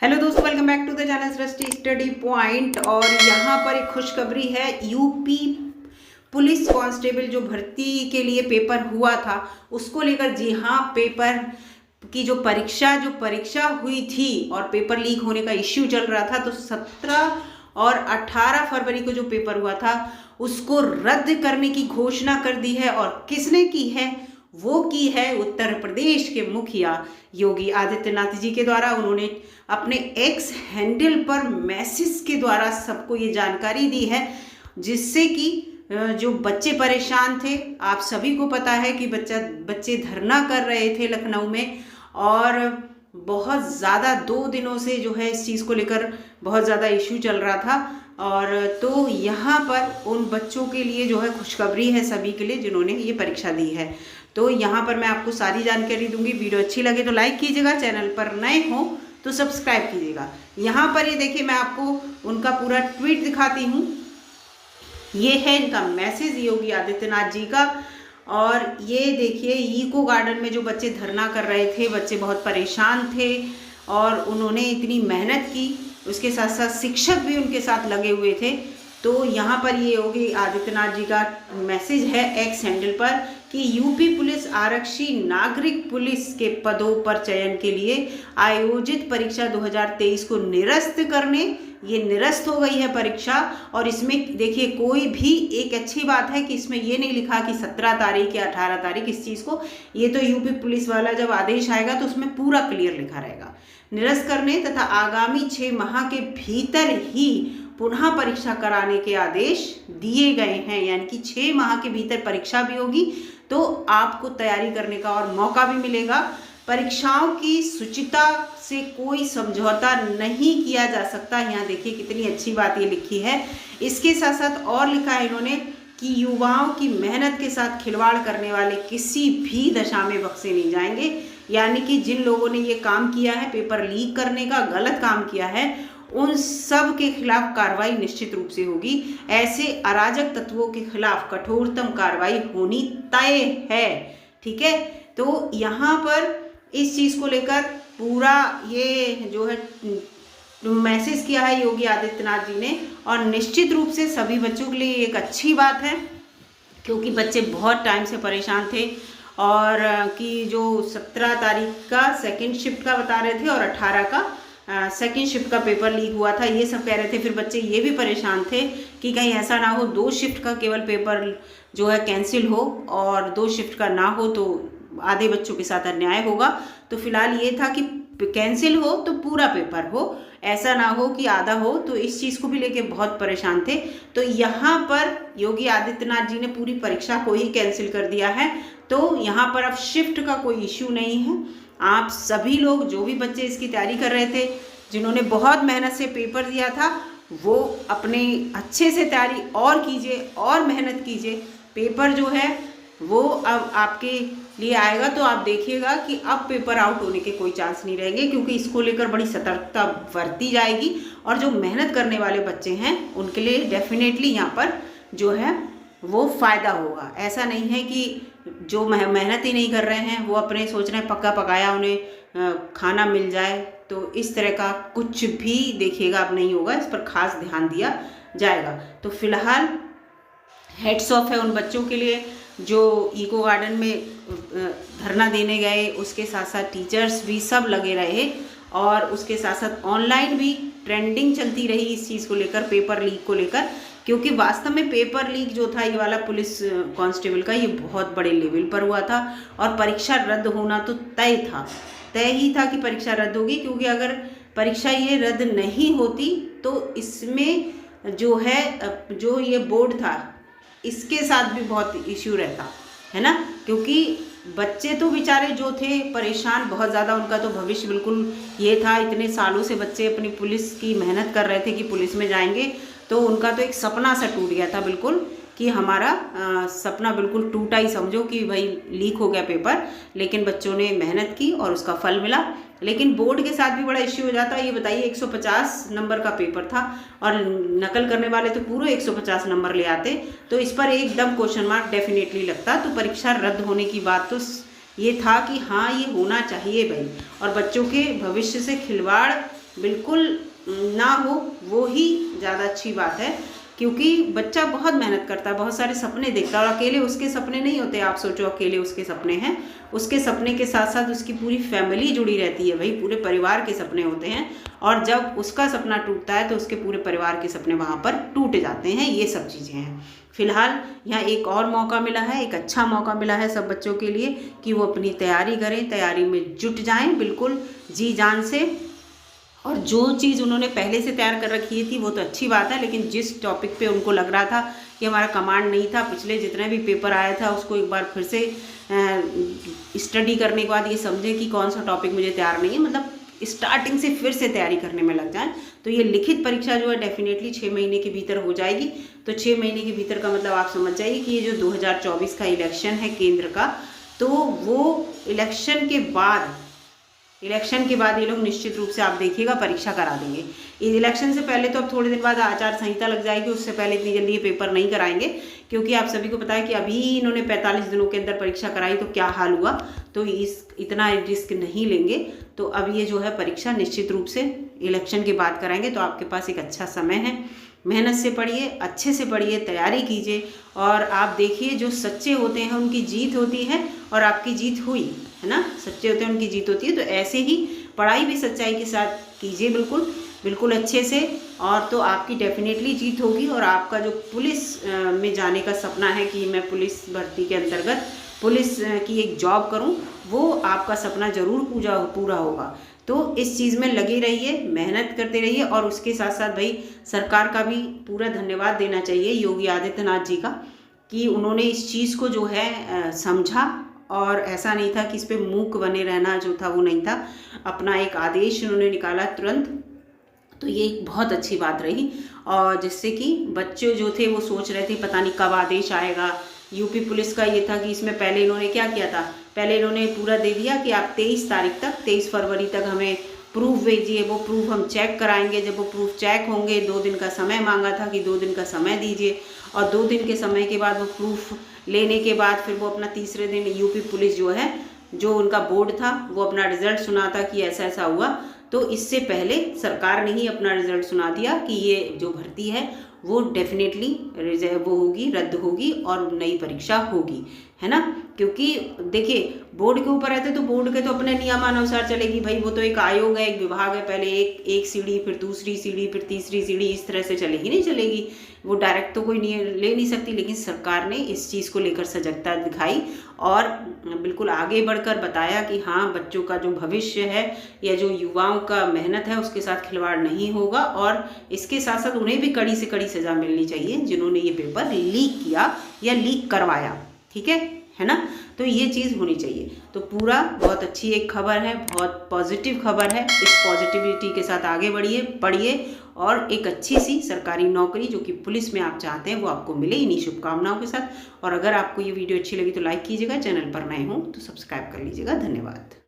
Hello दोस्तों, welcome back to the channel Srishti study point. और यहाँ पर एक खुशखबरी है। यूपी पुलिस कांस्टेबल जो भर्ती के लिए पेपर हुआ था उसको लेकर, जी हाँ, पेपर की जो परीक्षा हुई थी और पेपर लीक होने का इश्यू चल रहा था, तो 17 और 18 फरवरी को जो पेपर हुआ था उसको रद्द करने की घोषणा कर दी है। और किसने की है? वो की है उत्तर प्रदेश के मुखिया योगी आदित्यनाथ जी के द्वारा। उन्होंने अपने एक्स हैंडल पर मैसेज के द्वारा सबको ये जानकारी दी है, जिससे कि जो बच्चे परेशान थे, आप सभी को पता है कि बच्चे धरना कर रहे थे लखनऊ में, और बहुत ज़्यादा 2 दिनों से जो है इस चीज़ को लेकर बहुत ज़्यादा इशू चल रहा था। और तो यहाँ पर उन बच्चों के लिए जो है खुशखबरी है, सभी के लिए जिन्होंने ये परीक्षा दी है। तो यहाँ पर मैं आपको सारी जानकारी दूंगी। वीडियो अच्छी लगे तो लाइक कीजिएगा, चैनल पर नए हो तो सब्सक्राइब कीजिएगा। यहाँ पर ये देखिए, मैं आपको उनका पूरा ट्वीट दिखाती हूँ। ये है इनका मैसेज योगी आदित्यनाथ जी का। और ये देखिए, इको गार्डन में जो बच्चे धरना कर रहे थे, बच्चे बहुत परेशान थे और उन्होंने इतनी मेहनत की, उसके साथ साथ शिक्षक भी उनके साथ लगे हुए थे। तो यहाँ पर ये योगी आदित्यनाथ जी का मैसेज है एक्स हैंडल पर कि यूपी पुलिस आरक्षी नागरिक पुलिस के पदों पर चयन के लिए आयोजित परीक्षा 2023 को निरस्त करने, ये निरस्त हो गई है परीक्षा। और इसमें देखिए, कोई भी एक अच्छी बात है कि इसमें ये नहीं लिखा कि 17 तारीख या 18 तारीख इस चीज़ को। ये तो यूपी पुलिस वाला जब आदेश आएगा तो उसमें पूरा क्लियर लिखा रहेगा। निरस्त करने तथा आगामी 6 माह के भीतर ही पुनः परीक्षा कराने के आदेश दिए गए हैं। यानी कि 6 माह के भीतर परीक्षा भी होगी तो आपको तैयारी करने का और मौका भी मिलेगा। परीक्षाओं की शुचिता से कोई समझौता नहीं किया जा सकता। यहाँ देखिए कितनी अच्छी बात ये लिखी है। इसके साथ साथ और लिखा है इन्होंने कि युवाओं की मेहनत के साथ खिलवाड़ करने वाले किसी भी दशा में बख्शे नहीं जाएंगे। यानी कि जिन लोगों ने ये काम किया है, पेपर लीक करने का गलत काम किया है, उन सब के खिलाफ कार्रवाई निश्चित रूप से होगी। ऐसे अराजक तत्वों के खिलाफ कठोरतम कार्रवाई होनी तय है। ठीक है, तो यहाँ पर इस चीज़ को लेकर पूरा ये जो है मैसेज किया है योगी आदित्यनाथ जी ने। और निश्चित रूप से सभी बच्चों के लिए एक अच्छी बात है, क्योंकि बच्चे बहुत टाइम से परेशान थे। और कि जो 17 तारीख का सेकेंड शिफ्ट का बता रहे थे और 18 का सेकेंड शिफ्ट का पेपर लीक हुआ था, ये सब कह रहे थे। फिर बच्चे ये भी परेशान थे कि कहीं ऐसा ना हो 2 शिफ्ट का केवल पेपर जो है कैंसिल हो और 2 शिफ्ट का ना हो तो आधे बच्चों के साथ अन्याय होगा। तो फिलहाल ये था कि कैंसिल हो तो पूरा पेपर हो, ऐसा ना हो कि आधा हो। तो इस चीज़ को भी लेके बहुत परेशान थे। तो यहाँ पर योगी आदित्यनाथ जी ने पूरी परीक्षा को ही कैंसिल कर दिया है। तो यहाँ पर अब शिफ्ट का कोई इश्यू नहीं है। आप सभी लोग, जो भी बच्चे इसकी तैयारी कर रहे थे, जिन्होंने बहुत मेहनत से पेपर दिया था, वो अपने अच्छे से तैयारी और कीजिए और मेहनत कीजिए। पेपर जो है वो अब आपके लिए आएगा तो आप देखिएगा कि अब पेपर आउट होने के कोई चांस नहीं रहेंगे, क्योंकि इसको लेकर बड़ी सतर्कता बरती जाएगी। और जो मेहनत करने वाले बच्चे हैं उनके लिए डेफिनेटली यहाँ पर जो है वो फ़ायदा होगा। ऐसा नहीं है कि जो मेहनत ही नहीं कर रहे हैं वो अपने सोच रहे हैं पक्का पकाया उन्हें खाना मिल जाए, तो इस तरह का कुछ भी देखिएगा अब नहीं होगा। इस पर खास ध्यान दिया जाएगा। तो फिलहाल हेड्स ऑफ है उन बच्चों के लिए जो इको गार्डन में धरना देने गए, उसके साथ साथ टीचर्स भी सब लगे रहे, और उसके साथ साथ ऑनलाइन भी ट्रेंडिंग चलती रही इस चीज़ को लेकर, पेपर लीक को लेकर। क्योंकि वास्तव में पेपर लीक जो था ये वाला पुलिस कांस्टेबल का, ये बहुत बड़े लेवल पर हुआ था और परीक्षा रद्द होना तो तय ही था कि परीक्षा रद्द होगी। क्योंकि अगर परीक्षा ये रद्द नहीं होती तो इसमें जो है जो ये बोर्ड था इसके साथ भी बहुत इश्यू रहता है ना। क्योंकि बच्चे तो बेचारे जो थे परेशान बहुत ज़्यादा, उनका तो भविष्य बिल्कुल ये था। इतने सालों से बच्चे अपनी पुलिस की मेहनत कर रहे थे कि पुलिस में जाएंगे, तो उनका तो एक सपना सा टूट गया था बिल्कुल, कि हमारा सपना बिल्कुल टूटा ही समझो कि भाई लीक हो गया पेपर। लेकिन बच्चों ने मेहनत की और उसका फल मिला। लेकिन बोर्ड के साथ भी बड़ा इश्यू हो जाता है। ये बताइए, 150 नंबर का पेपर था और नकल करने वाले तो पूरे 150 नंबर ले आते, तो इस पर एकदम क्वेश्चन मार्क डेफिनेटली लगता। तो परीक्षा रद्द होने की बात तो ये था कि हाँ, ये होना चाहिए भाई। और बच्चों के भविष्य से खिलवाड़ बिल्कुल ना हो, वो ही ज़्यादा अच्छी बात है, क्योंकि बच्चा बहुत मेहनत करता है, बहुत सारे सपने देखता है, और अकेले उसके सपने नहीं होते। आप सोचो अकेले उसके सपने हैं, उसके सपने के साथ साथ उसकी पूरी फैमिली जुड़ी रहती है भाई, पूरे परिवार के सपने होते हैं, और जब उसका सपना टूटता है तो उसके पूरे परिवार के सपने वहाँ पर टूट जाते हैं। ये सब चीज़ें हैं। फिलहाल यहाँ एक और मौका मिला है, एक अच्छा मौका मिला है सब बच्चों के लिए कि वो अपनी तैयारी करें, तैयारी में जुट जाएं बिल्कुल जी जान से। और जो चीज़ उन्होंने पहले से तैयार कर रखी थी वो तो अच्छी बात है, लेकिन जिस टॉपिक पे उनको लग रहा था कि हमारा कमांड नहीं था, पिछले जितने भी पेपर आया था उसको एक बार फिर से स्टडी करने के बाद ये समझे कि कौन सा टॉपिक मुझे तैयार नहीं है, मतलब स्टार्टिंग से फिर से तैयारी करने में लग जाए, तो ये लिखित परीक्षा जो है डेफिनेटली 6 महीने के भीतर हो जाएगी। तो 6 महीने के भीतर का मतलब आप समझ जाइए कि ये जो 2024 का इलेक्शन है केंद्र का, तो वो इलेक्शन के बाद ये लोग निश्चित रूप से आप देखिएगा परीक्षा करा देंगे। इलेक्शन से पहले तो अब थोड़े दिन बाद आचार संहिता लग जाएगी, उससे पहले इतनी जल्दी ये पेपर नहीं कराएंगे, क्योंकि आप सभी को पता है कि अभी इन्होंने 45 दिनों के अंदर परीक्षा कराई तो क्या हाल हुआ, तो इतना रिस्क नहीं लेंगे। तो अब ये जो है परीक्षा निश्चित रूप से इलेक्शन के बाद कराएंगे। तो आपके पास एक अच्छा समय है, मेहनत से पढ़िए, अच्छे से पढ़िए, तैयारी कीजिए, और आप देखिए जो सच्चे होते हैं उनकी जीत होती है, और आपकी जीत हुई है ना, सच्चे होते हैं उनकी जीत होती है। तो ऐसे ही पढ़ाई भी सच्चाई के साथ कीजिए, बिल्कुल बिल्कुल अच्छे से, और तो आपकी डेफिनेटली जीत होगी। और आपका जो पुलिस में जाने का सपना है कि मैं पुलिस भर्ती के अंतर्गत पुलिस की एक जॉब करूं, वो आपका सपना ज़रूर पूरा होगा। तो इस चीज़ में लगे रहिए, मेहनत करते रहिए, और उसके साथ साथ भाई सरकार का भी पूरा धन्यवाद देना चाहिए योगी आदित्यनाथ जी का, कि उन्होंने इस चीज़ को जो है समझा, और ऐसा नहीं था कि इस पर मूक बने रहना जो था वो नहीं था, अपना एक आदेश उन्होंने निकाला तुरंत। तो ये एक बहुत अच्छी बात रही, और जिससे कि बच्चे जो थे वो सोच रहे थे पता नहीं कब आदेश आएगा। यूपी पुलिस का ये था कि इसमें पहले इन्होंने क्या किया था, पहले इन्होंने पूरा दे दिया कि आप 23 फरवरी तक हमें प्रूफ भेजिए, वो प्रूफ हम चेक कराएंगे। जब वो प्रूफ चेक होंगे, 2 दिन का समय मांगा था कि 2 दिन का समय दीजिए, और 2 दिन के समय के बाद वो प्रूफ लेने के बाद फिर वो अपना तीसरे दिन यूपी पुलिस जो है, जो उनका बोर्ड था, वो अपना रिजल्ट सुनाता कि ऐसा ऐसा हुआ। तो इससे पहले सरकार ने ही अपना रिजल्ट सुना दिया कि ये जो भर्ती है वो डेफिनेटली वो होगी, रद्द होगी, और नई परीक्षा होगी, है ना। क्योंकि देखिए बोर्ड के ऊपर रहते तो बोर्ड के तो अपने नियमानुसार चलेगी भाई, वो तो एक आयोग है, एक विभाग है, पहले एक सीढ़ी, फिर दूसरी सीढ़ी, फिर तीसरी सीढ़ी, इस तरह से चलेगी, नहीं चलेगी वो, डायरेक्ट तो कोई ले नहीं सकती। लेकिन सरकार ने इस चीज़ को लेकर सजगता दिखाई, और बिल्कुल आगे बढ़कर बताया कि हाँ, बच्चों का जो भविष्य है या जो युवाओं का मेहनत है उसके साथ खिलवाड़ नहीं होगा, और इसके साथ साथ उन्हें भी कड़ी से कड़ी सज़ा मिलनी चाहिए जिन्होंने ये पेपर लीक किया या लीक करवाया, ठीक है ना। तो ये चीज़ होनी चाहिए। तो पूरा बहुत अच्छी एक खबर है, बहुत पॉजिटिव खबर है। इस पॉजिटिविटी के साथ आगे बढ़िए, पढ़िए, और एक अच्छी सी सरकारी नौकरी जो कि पुलिस में आप चाहते हैं वो आपको मिले, इन्हीं शुभकामनाओं के साथ। और अगर आपको ये वीडियो अच्छी लगी तो लाइक कीजिएगा, चैनल पर नए हों तो सब्सक्राइब कर लीजिएगा। धन्यवाद।